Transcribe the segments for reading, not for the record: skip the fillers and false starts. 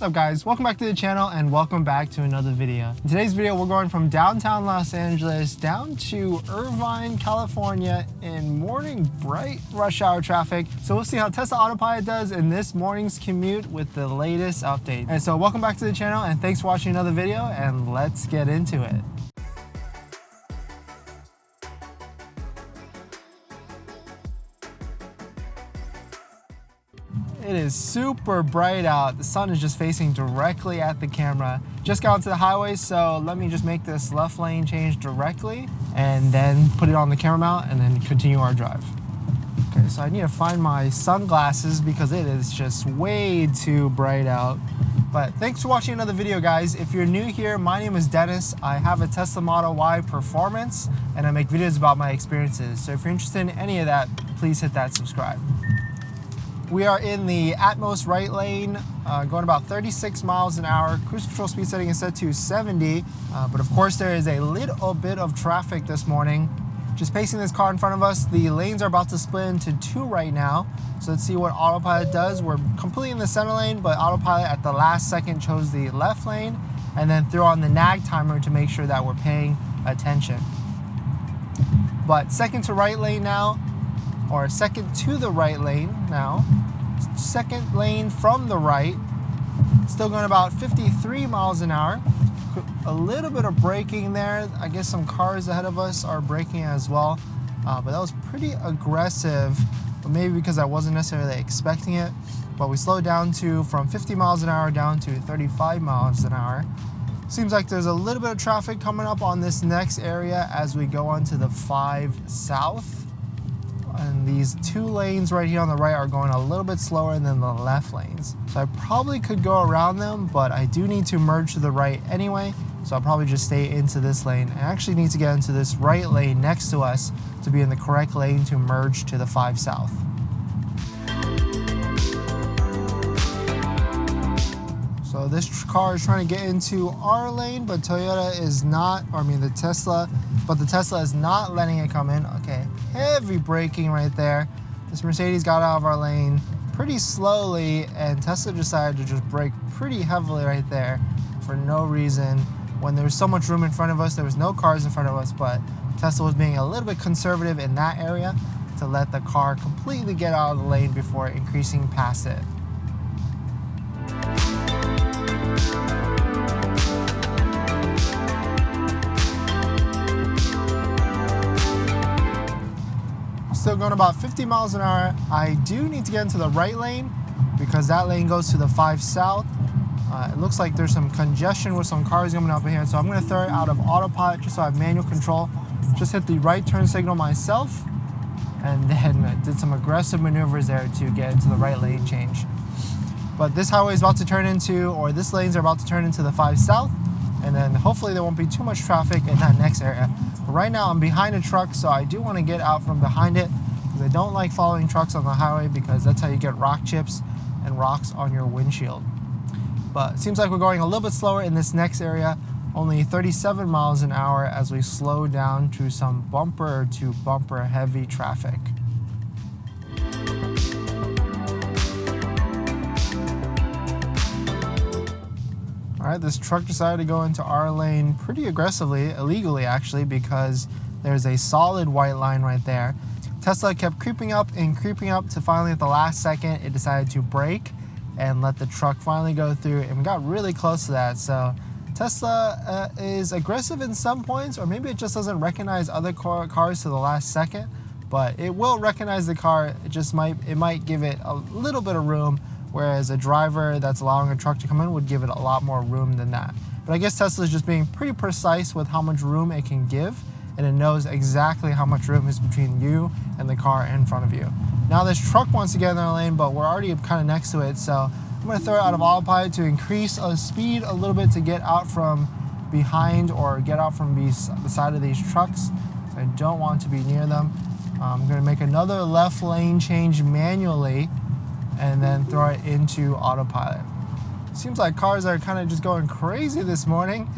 What's up guys, welcome back to the channel and welcome back to another video. In today's video we're going from downtown Los Angeles down to Irvine, California in morning bright rush hour traffic. So we'll see how Tesla Autopilot does in this morning's commute with the latest update. And so welcome back to the channel and thanks for watching another video and let's get into it. It is super bright out. The sun is just facing directly at the camera. Just got onto the highway, so let me just make this left lane change directly and then put it on the camera mount and then continue our drive. Okay, so I need to find my sunglasses because it is just way too bright out. But thanks for watching another video, guys. If you're new here, my name is Dennis. I have a Tesla Model Y Performance and I make videos about my experiences. So if you're interested in any of that, please hit that subscribe. We are in the Atmos right lane, going about 36 miles an hour. Cruise control speed setting is set to 70, but of course there is a little bit of traffic this morning. Just pacing this car in front of us, the lanes are about to split into two right now. So let's see what Autopilot does. We're completely in the center lane, but Autopilot at the last second chose the left lane and then threw on the nag timer to make sure that we're paying attention. But second to right lane now, or second to the right lane now. Second lane from the right, still going about 53 miles an hour. A little bit of braking there. I guess some cars ahead of us are braking as well, but that was pretty aggressive, but maybe because I wasn't necessarily expecting it. But we slowed down from 50 miles an hour down to 35 miles an hour. Seems like there's a little bit of traffic coming up on this next area as we go onto the 5 South. And these two lanes right here on the right are going a little bit slower than the left lanes. So I probably could go around them, but I do need to merge to the right anyway. So I'll probably just stay into this lane. I actually need to get into this right lane next to us to be in the correct lane to merge to the 5 South. So this car is trying to get into our lane, but Toyota is not, or I mean the Tesla is not letting it come in. Okay, heavy braking right there. This Mercedes got out of our lane pretty slowly, and Tesla decided to just brake pretty heavily right there for no reason. When there was so much room in front of us, there was no cars in front of us, but Tesla was being a little bit conservative in that area to let the car completely get out of the lane before increasing past it. Still going about 50 miles an hour. I do need to get into the right lane because that lane goes to the 5 South. It looks like there's some congestion with some cars coming up in here, so I'm going to throw it out of autopilot just so I have manual control. Just hit the right turn signal myself and then did some aggressive maneuvers there to get into the right lane change. But this highway is about to turn into, or this lanes are about to turn into the 5 South, and then hopefully there won't be too much traffic in that next area. But right now I'm behind a truck, so I do want to get out from behind it because I don't like following trucks on the highway because that's how you get rock chips and rocks on your windshield. But it seems like we're going a little bit slower in this next area, only 37 miles an hour as we slow down to some bumper to bumper heavy traffic. Alright, this truck decided to go into our lane pretty aggressively, illegally actually, because there's a solid white line right there. Tesla kept creeping up to finally at the last second it decided to brake and let the truck finally go through, and we got really close to that. So Tesla is aggressive in some points, or maybe it just doesn't recognize other cars to the last second, but it will recognize the car. It might give it a little bit of room, whereas a driver that's allowing a truck to come in would give it a lot more room than that. But I guess Tesla is just being pretty precise with how much room it can give, and it knows exactly how much room is between you and the car in front of you. Now this truck wants to get in their lane, but we're already kind of next to it, so I'm going to throw it out of autopilot to increase speed a little bit to get out from behind or get out from the side of these trucks. So I don't want to be near them. I'm going to make another left lane change manually and then throw it into autopilot. Seems like cars are kind of just going crazy this morning.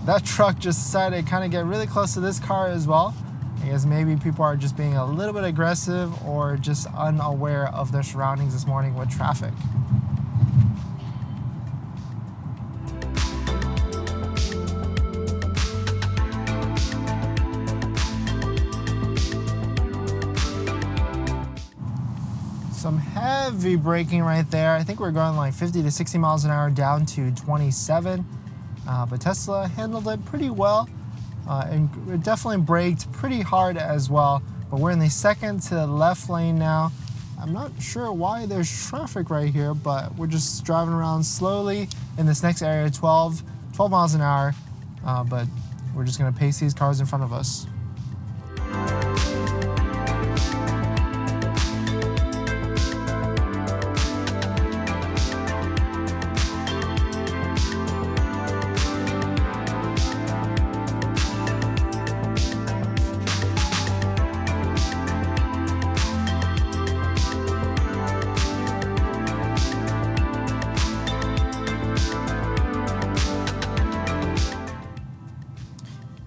That truck just decided to kind of get really close to this car as well. I guess maybe people are just being a little bit aggressive or just unaware of their surroundings this morning with traffic. heavy braking right there. I think we're going like 50 to 60 miles an hour down to 27. But Tesla handled it pretty well. And it definitely braked pretty hard as well. But we're in the second to the left lane now. I'm not sure why there's traffic right here, but we're just driving around slowly in this next area, 12 miles an hour. But we're just gonna pace these cars in front of us.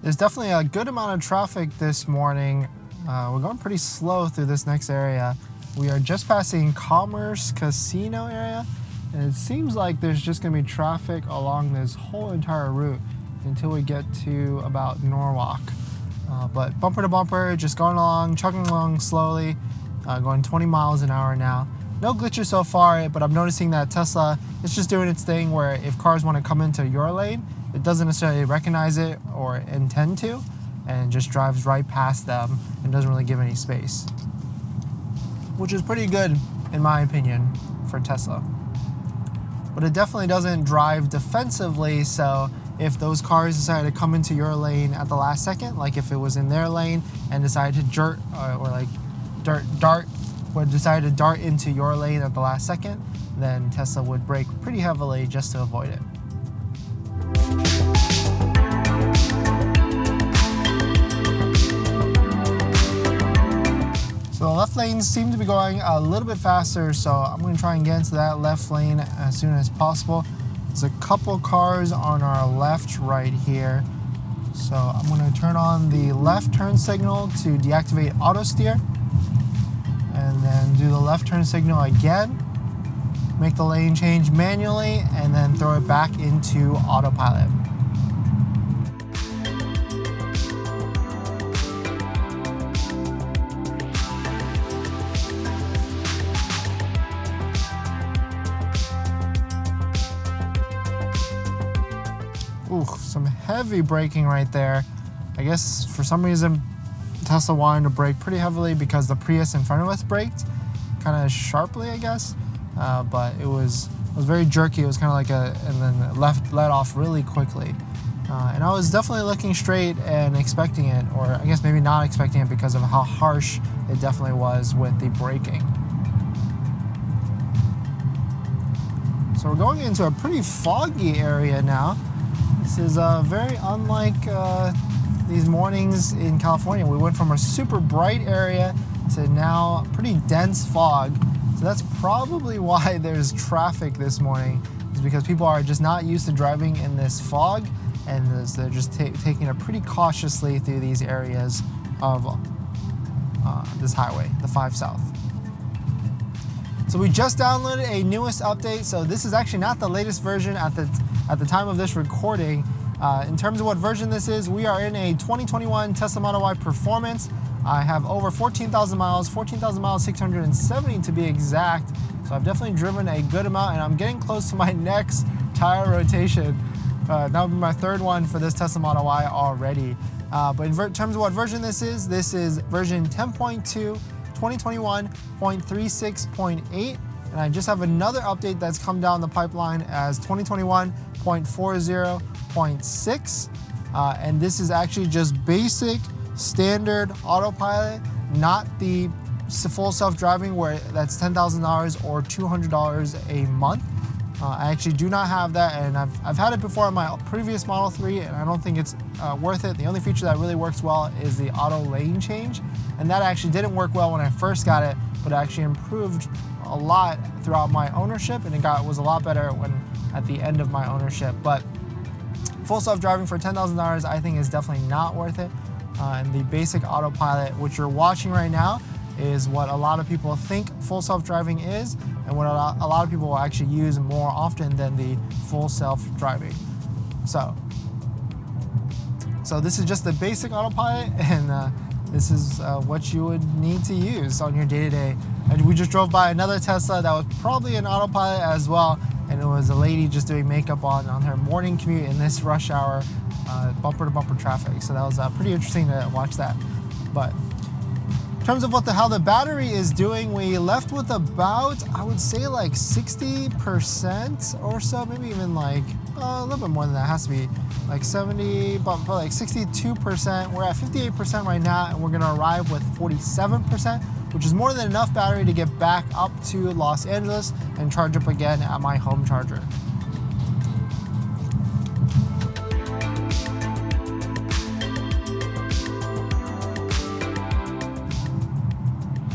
There's definitely a good amount of traffic this morning. We're going pretty slow through this next area. We are just passing Commerce Casino area, and it seems like there's just gonna be traffic along this whole entire route until we get to about Norwalk. But bumper to bumper, just going along, chugging along slowly, going 20 miles an hour now. No glitches so far, but I'm noticing that Tesla is just doing its thing where if cars want to come into your lane, it doesn't necessarily recognize it or intend to, and just drives right past them and doesn't really give any space. Which is pretty good, in my opinion, for Tesla. But it definitely doesn't drive defensively, so if those cars decide to come into your lane at the last second, like if it was in their lane and decided to decide to dart into your lane at the last second, then Tesla would brake pretty heavily just to avoid it. So the left lanes seem to be going a little bit faster, so I'm going to try and get into that left lane as soon as possible. There's a couple cars on our left right here. So I'm going to turn on the left turn signal to deactivate auto steer, and then do the left turn signal again, make the lane change manually, and then throw it back into autopilot. Ooh, some heavy braking right there. I guess for some reason Tesla wanted to brake pretty heavily because the Prius in front of us braked kind of sharply, I guess. But it was very jerky. It was kind of like and then let off really quickly. And I was definitely looking straight and expecting it, or I guess maybe not expecting it because of how harsh it definitely was with the braking. So we're going into a pretty foggy area now. This is very unlike these mornings in California. We went from a super bright area to now pretty dense fog. So that's probably why there's traffic this morning, is because people are just not used to driving in this fog, and they're just taking it pretty cautiously through these areas of this highway, the 5 South. So we just downloaded a newest update. So this is actually not the latest version at the time of this recording. In terms of what version this is, we are in a 2021 Tesla Model Y Performance. I have over 14,000 miles, 670 to be exact. So I've definitely driven a good amount, and I'm getting close to my next tire rotation. That would be my third one for this Tesla Model Y already. But in terms of what version this is version 10.2, 2021.36.8. And I just have another update that's come down the pipeline as 2021.40.6. And this is actually just basic standard autopilot, not the full self-driving where that's $10,000 or $200 a month. I actually do not have that, and I've had it before on my previous Model 3, and I don't think it's worth it. The only feature that really works well is the auto lane change, and that actually didn't work well when I first got it, but it actually improved a lot throughout my ownership, and was a lot better when at the end of my ownership. But full self-driving for $10,000 I think is definitely not worth it. And the basic autopilot, which you're watching right now, is what a lot of people think full self-driving is, and what a lot of people will actually use more often than the full self-driving. So this is just the basic autopilot, and this is what you would need to use on your day-to-day. And we just drove by another Tesla that was probably an autopilot as well, and it was a lady just doing makeup on her morning commute in this rush hour, bumper to bumper traffic. So that was pretty interesting to watch that. But in terms of how the battery is doing, we left with about, I would say like 60% or so, maybe even like a little bit more than that. It has to be like 70, but like 62%. We're at 58% right now, and we're gonna arrive with 47%, which is more than enough battery to get back up to Los Angeles and charge up again at my home charger.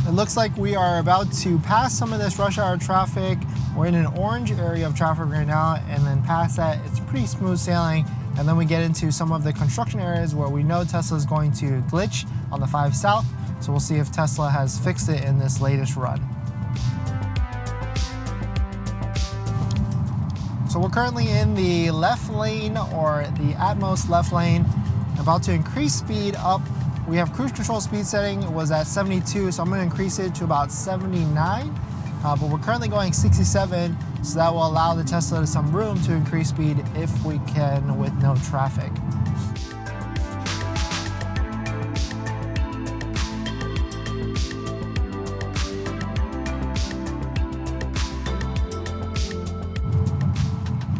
It looks like we are about to pass some of this rush hour traffic. We're in an orange area of traffic right now, and then past that, it's pretty smooth sailing. And then we get into some of the construction areas where we know Tesla is going to glitch on the 5 South. So we'll see if Tesla has fixed it in this latest run. So we're currently in the left lane, or the at most left lane, about to increase speed up. We have cruise control speed setting was at 72, so I'm going to increase it to about 79. But we're currently going 67, so that will allow the Tesla some room to increase speed if we can with no traffic.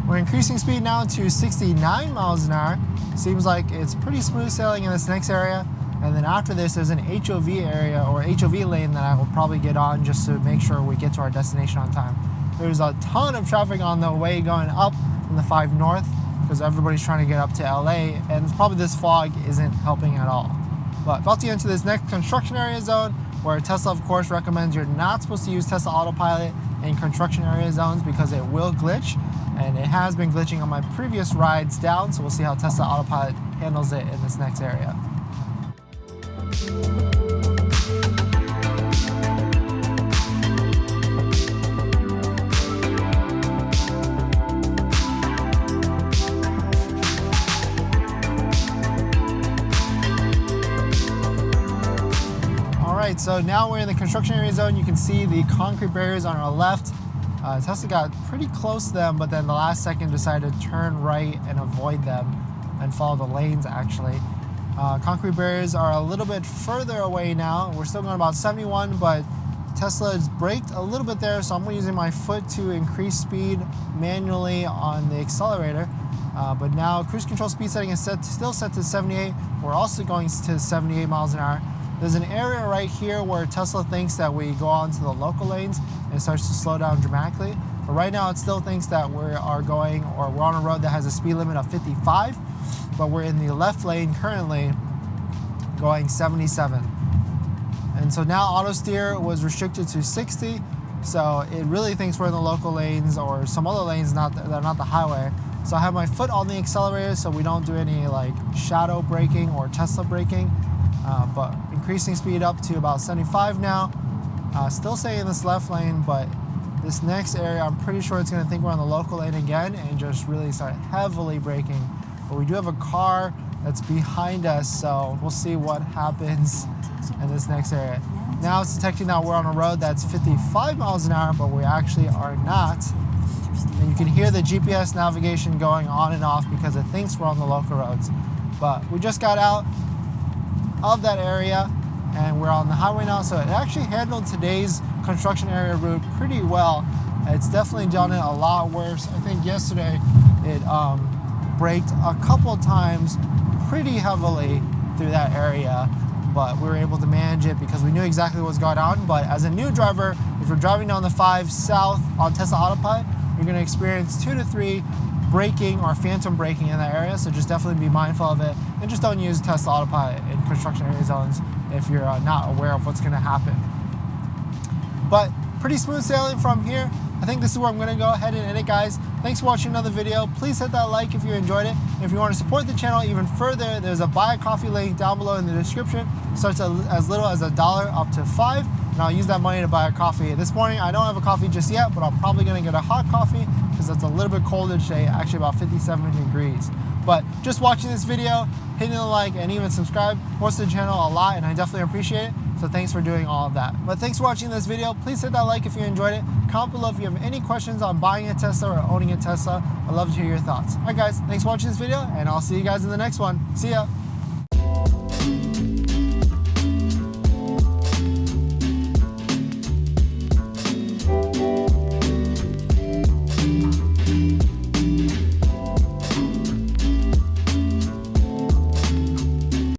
We're increasing speed now to 69 miles an hour. Seems like it's pretty smooth sailing in this next area. And then after this, there's an HOV area, or HOV lane, that I will probably get on just to make sure we get to our destination on time. There's a ton of traffic on the way going up from the 5 North because everybody's trying to get up to LA, and probably this fog isn't helping at all. But about to enter this next construction area zone, where Tesla, of course, recommends you're not supposed to use Tesla Autopilot in construction area zones because it will glitch, and it has been glitching on my previous rides down, so we'll see how Tesla Autopilot handles it in this next area. Alright, so now we're in the construction area zone. You can see the concrete barriers on our left. Tesla got pretty close to them, but then the last second decided to turn right and avoid them and follow the lanes, actually. Concrete barriers are a little bit further away now. We're still going about 71, but Tesla has braked a little bit there, so I'm using my foot to increase speed manually on the accelerator. But now cruise control speed setting is still set to 78. We're also going to 78 miles an hour. There's an area right here where Tesla thinks that we go on to the local lanes and it starts to slow down dramatically. But right now it still thinks that we're on a road that has a speed limit of 55, but we're in the left lane currently going 77. And so now auto steer was restricted to 60, so it really thinks we're in the local lanes or some other lanes that are not the highway. So I have my foot on the accelerator so we don't do any like shadow braking or Tesla braking. But increasing speed up to about 75 now. Still staying in this left lane, but this next area, I'm pretty sure it's going to think we're on the local lane again and just really start heavily braking. But we do have a car that's behind us, so we'll see what happens in this next area. Now it's detecting that we're on a road that's 55 miles an hour, but we actually are not. And you can hear the GPS navigation going on and off because it thinks we're on the local roads. But we just got out of that area and we're on the highway now, so it actually handled today's construction area route pretty well. It's definitely done it a lot worse. I think yesterday it braked a couple times pretty heavily through that area, but we were able to manage it because we knew exactly what was going on. But as a new driver, if you're driving down the 5 South on Tesla Autopilot, you're going to experience 2 to 3 braking or phantom braking in that area, so just definitely be mindful of it and just don't use Tesla Autopilot in construction area zones if you're not aware of what's going to happen. But pretty smooth sailing from here. I think this is where I'm going to go ahead and end it, guys. Thanks for watching another video. Please hit that like if you enjoyed it. If you want to support the channel even further, there's a buy a coffee link down below in the description. It starts at as little as $1 up to $5, and I'll use that money to buy a coffee. This morning I don't have a coffee just yet, but I'm probably going to get a hot coffee because it's a little bit colder today, actually about 57 degrees. But just watching this video, hitting the like, and even subscribe supports the channel a lot, and I definitely appreciate it. So thanks for doing all of that. But thanks for watching this video. Please hit that like if you enjoyed it. Comment below if you have any questions on buying a Tesla or owning a Tesla. I'd love to hear your thoughts. All right, guys, thanks for watching this video, and I'll see you guys in the next one. See ya.